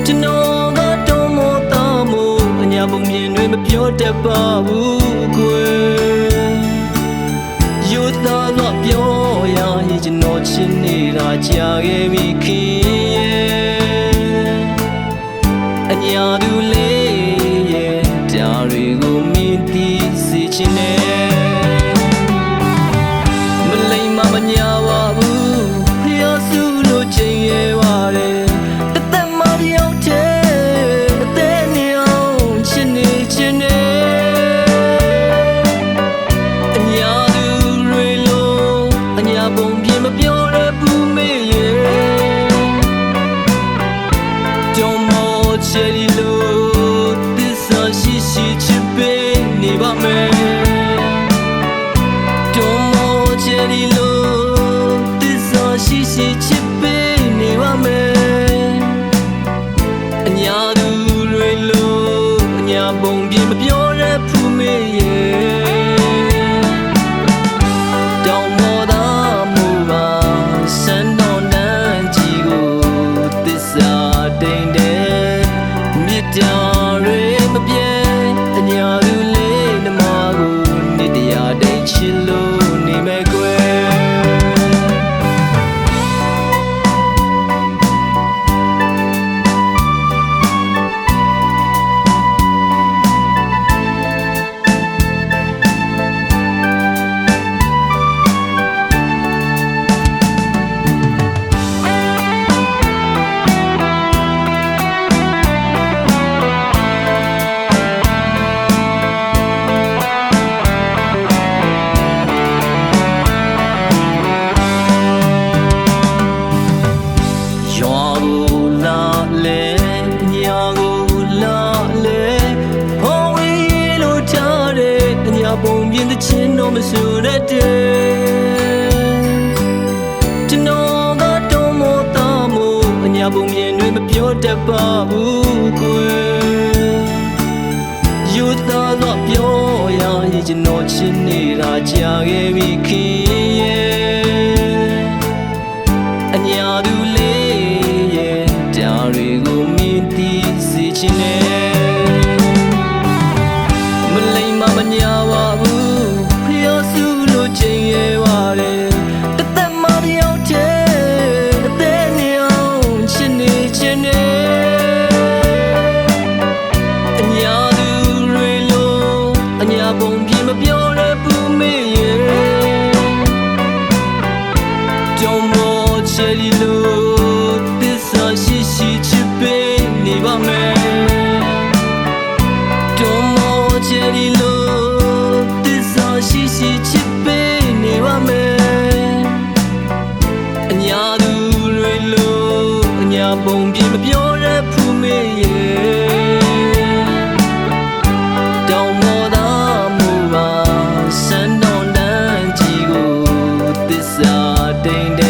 ကျွန်တော်ကတော့မောသားမို့အညာပုံမြင်တွေမပြောတတ်ပါဘူးကွယ်ယူသားတော့ပြောရရင်ကျွန်တော်ချစ်နေတာကြာခဲ့ပြီခင်ရဲ့အညာသူလေးရဲ့တာတွေကိုမြင်သိစေချင်တယ်မလိမ္မာမညာပါဘူးဖျားစုလို့ချိန်ရဲပါတယ်တသက်မပြောင်းတဲ့အသေးနေအောင်ချစ်နေချင်တယ်အညာသူတွေလို့အညာပုံပြမပြောရဘူးမေးရဲ့ကြောင့်မောချယ်ရီလို့သစ္စာရှိရှိချစ်ပေးနေပါမယ်ကြောင့်မောချယ်ရီလို့သစ္စာရှိရှိချစ်ပေးနေပါမယ်အညာသူတွေလို့အညာပုံပြမပြောရဘူးမေးရဲ့တောင်မောသားမူပါစံတော်နန်းကြီးကိုသစ္စာတိမ်တဲ့မြစ်တာတွေမပြေအညာသူလေးနှမကိုနှစ်တရားတိတ်ချစ်လို့နေမဲ့ကွယ်ပုံပြင်းတဲ့ချင်းတော့မဆိုရတဲ့ကျွန်တော်ကတော့မောသားမို့အညာပုံမြင်တွေမပြောတတ်ပါဘူးကွယ်ယူသားတော့ပြောရရင်ကျွန်တော်ချစ်နေတာကြာခဲ့ပြီခင်ရဲ့အညာသူလေးရဲ့တာတွေကိုမြင်သိစေချင်တယ်မလိမ္မာမညာပါဘူးဖျားစုလို့ချိန်ရဲပါတယ်တသက်မပြောင်းတဲ့အသေးနေအောင်ချစ်နေချင်တယ်အညာသူတွေလို့အညာပုံပြမပြောရဘူးမေးရဲ့ကြောင့်မောချယ်ရီလို့သစ္စာရှိရှိချစ်ပေးနေပါမယ်ချယ်ရီလို့သစ္စာရှိရှိချစ်ပေးနေပါမယ်အညာသူတွေလို့အညာပုံပြမပြောရဘူးမေးရဲ့တောင်မောသားမူပါစံတော်တန်းကြီးကိုသစ္စာတိမ်တဲ့